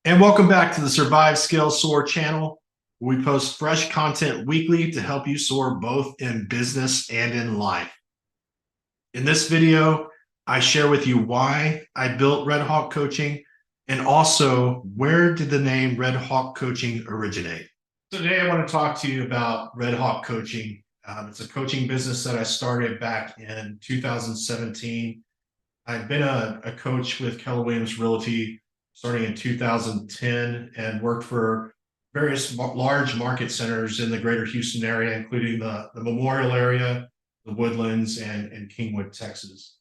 And welcome back to the Survive, Scale, Soar channel. We post fresh content weekly to help you soar both in business and in life. In this video, I share with you why I built Red Hawk Coaching and also where did the name Red Hawk Coaching originate. So today I want to talk to you about Red Hawk Coaching. It's a coaching business that I started back in 2017. I've been a coach with Keller Realty starting in 2010 and worked for various large market centers in the greater Houston area, including the Memorial area, the Woodlands, and Kingwood, Texas.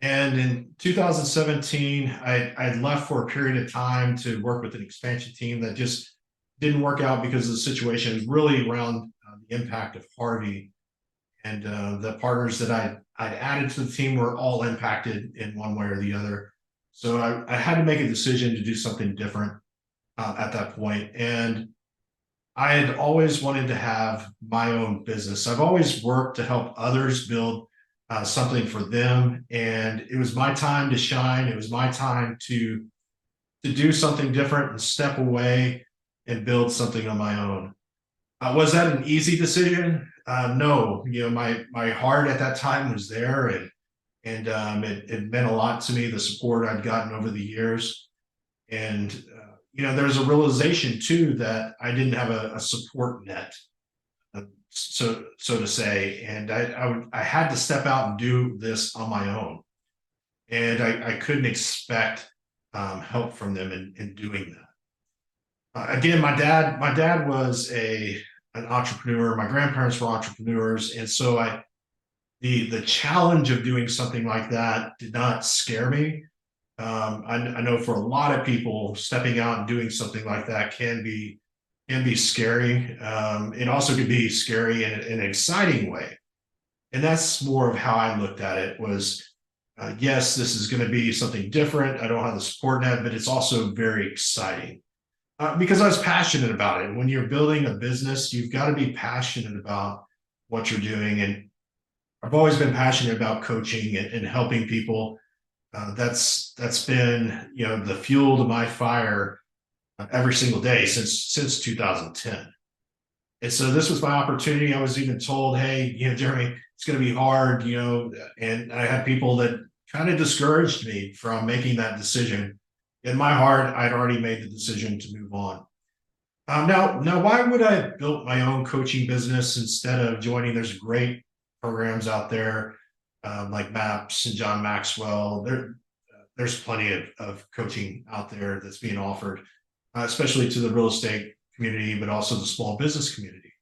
And in 2017, I left for a period of time to work with an expansion team that just didn't work out because of the situation. It was really around the impact of Harvey. And the partners that I'd added to the team were all impacted in one way or the other. So I had to make a decision to do something different at that point. And I had always wanted to have my own business. I've always worked to help others build something for them. And it was my time to shine. It was my time to do something different and step away and build something on my own. Was that an easy decision? No, my heart at that time was there, and it meant a lot to me, the support I'd gotten over the years. And there's a realization too that I didn't have a support net, so to say, and I had to step out and do this on my own, and I couldn't expect help from them in doing that. Again, my dad was an entrepreneur. My grandparents were entrepreneurs, and so the challenge of doing something like that did not scare me. I know for a lot of people, stepping out and doing something like that can be scary. It also could be scary in an exciting way, and that's more of how I looked at it. Was yes, this is going to be something different. I don't have the support net, but it's also very exciting. Because I was passionate about it. When you're building a business, you've got to be passionate about what you're doing. And I've always been passionate about coaching and helping people. That's been the fuel to my fire every single day since 2010. And so this was my opportunity. I was even told, hey, Jeremy, it's going to be hard, and I had people that kind of discouraged me from making that decision. In my heart, I'd already made the decision to move on. Now, why would I have built my own coaching business instead of joining? There's great programs out there like MAPS and John Maxwell. There's plenty of coaching out there that's being offered, especially to the real estate community, but also the small business community.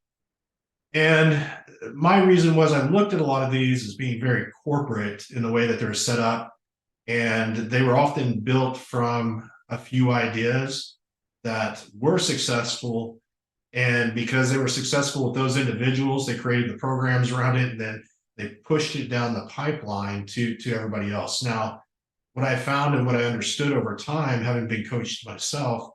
And my reason was I looked at a lot of these as being very corporate in the way that they're set up. And they were often built from a few ideas that were successful. And because they were successful with those individuals, they created the programs around it, and then they pushed it down the pipeline to everybody else. Now, what I found and what I understood over time, having been coached myself,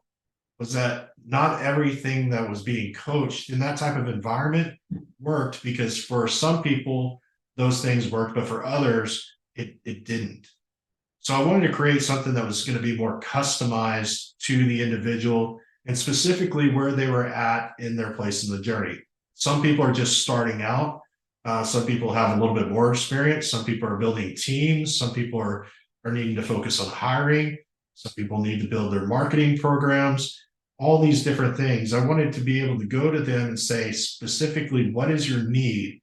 was that not everything that was being coached in that type of environment worked, because for some people, those things worked, but for others, it didn't. So I wanted to create something that was going to be more customized to the individual and specifically where they were at in their place in the journey. Some people are just starting out. Some people have a little bit more experience. Some people are building teams. Some people are needing to focus on hiring. Some people need to build their marketing programs, all these different things. I wanted to be able to go to them and say specifically, what is your need?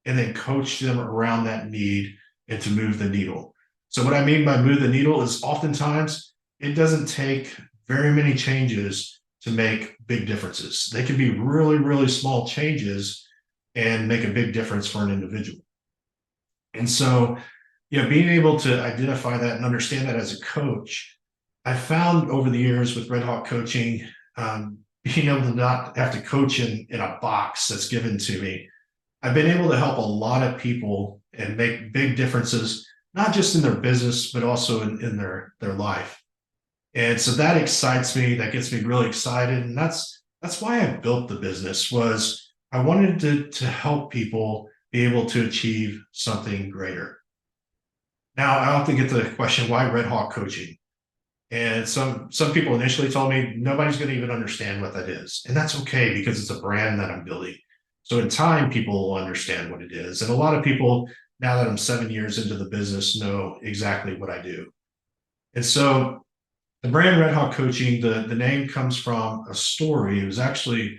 And then coach them around that need and to move the needle. So what I mean by move the needle is oftentimes it doesn't take very many changes to make big differences. They can be really, really small changes and make a big difference for an individual. And so, being able to identify that and understand that as a coach, I found over the years with Red Hawk Coaching, being able to not have to coach in a box that's given to me, I've been able to help a lot of people and make big differences, not just in their business, but also in their life. And so that excites me. That gets me really excited. And that's why I built the business. Was I wanted to help people be able to achieve something greater. Now, I often get the question, why Red Hawk Coaching? And some people initially told me nobody's going to even understand what that is. And that's okay because it's a brand that I'm building. So in time, people will understand what it is. And a lot of people, now that I'm 7 years into the business, know exactly what I do. And so the brand Red Hawk Coaching, the name comes from a story. It was actually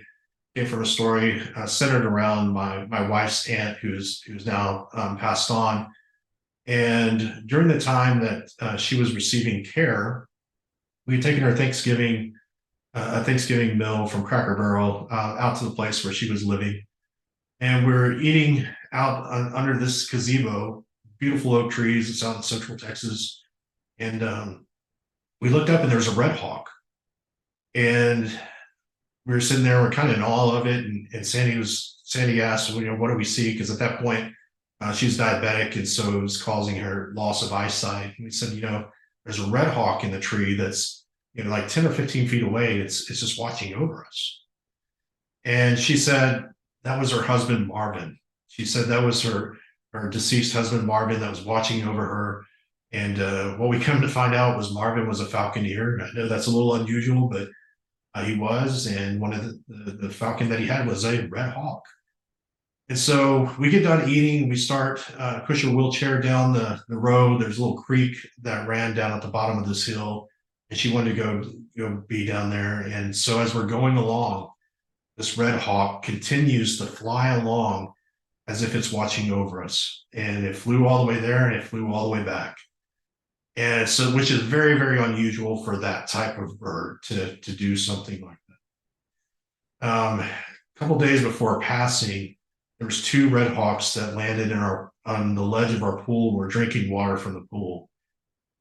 came from a story centered around my wife's aunt, who's now passed on. And during the time that she was receiving care, we had taken her Thanksgiving a Thanksgiving meal from Cracker Barrel out to the place where she was living, and we are eating out under this gazebo, beautiful oak trees. It's out in Central Texas, and we looked up and there was a red hawk, and we were sitting there, we're kind of in awe of it. And Sandy asked, well, what do we see? Because at that point, she was diabetic, and so it was causing her loss of eyesight. And we said, there's a red hawk in the tree that's like 10 or 15 feet away. It's just watching over us. And she said that was her husband Marvin. She said that was her deceased husband Marvin that was watching over her. And what we come to find out was Marvin was a falconer. I know that's a little unusual, but he was, and one of the falcon that he had was a red hawk. And so we get done eating, we start push a wheelchair down the road. There's a little creek that ran down at the bottom of this hill, and she wanted to go be down there. And so as we're going along, this red hawk continues to fly along as if it's watching over us. And it flew all the way there, and it flew all the way back. And so, which is very, very unusual for that type of bird to do something like that. A couple days before passing, there was 2 red hawks that landed on the ledge of our pool. We're drinking water from the pool,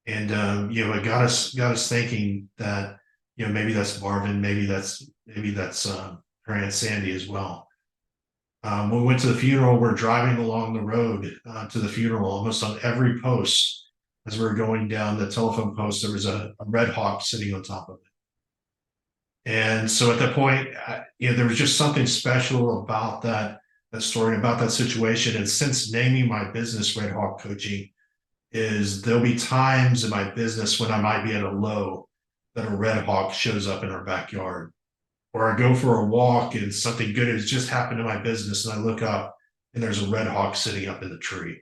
and it got us thinking that maybe that's Marvin, maybe that's her Aunt Sandy as well. When we went to the funeral, we're driving along the road to the funeral. Almost on every post, as we were going down the telephone post, there was a red hawk sitting on top of it. And so at that point, there was just something special about that story, about that situation. And since naming my business Red Hawk Coaching, there'll be times in my business when I might be at a low that a red hawk shows up in our backyard, or I go for a walk and something good has just happened in my business, and I look up and there's a red hawk sitting up in the tree.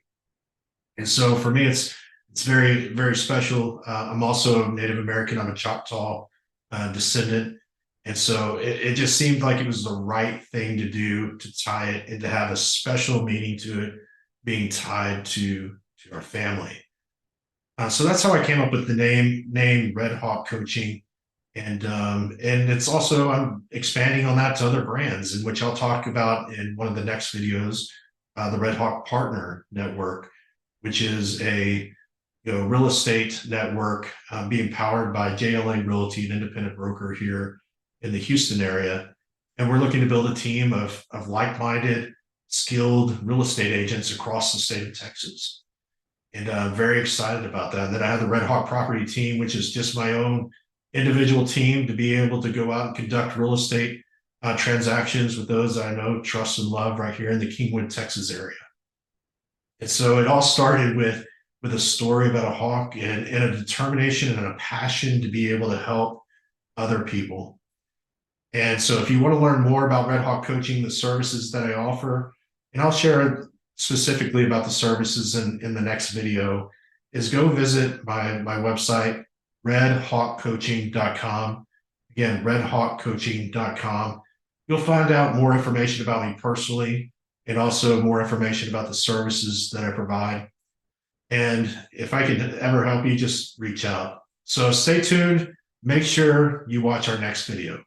And so for me, it's very, very special. I'm also Native American. I'm a Choctaw descendant. And so it just seemed like it was the right thing to do, to tie it and to have a special meaning to it being tied to our family. So that's how I came up with the name Red Hawk Coaching. And it's also, I'm expanding on that to other brands, in which I'll talk about in one of the next videos, the Red Hawk Partner Network, which is a real estate network being powered by JLA Realty, an independent broker here in the Houston area. And we're looking to build a team of like-minded, skilled real estate agents across the state of Texas. And I'm very excited about that. And then I have the Red Hawk Property Team, which is just my own individual team to be able to go out and conduct real estate transactions with those that I know, trust, and love right here in the Kingwood, Texas area. And so it all started with a story about a hawk and a determination and a passion to be able to help other people. And so if you want to learn more about Red Hawk Coaching, the services that I offer, and I'll share specifically about the services in the next video, is go visit my website, redhawkcoaching.com. Again, redhawkcoaching.com. You'll find out more information about me personally, and also more information about the services that I provide. And if I can ever help you, just reach out. So stay tuned. Make sure you watch our next video.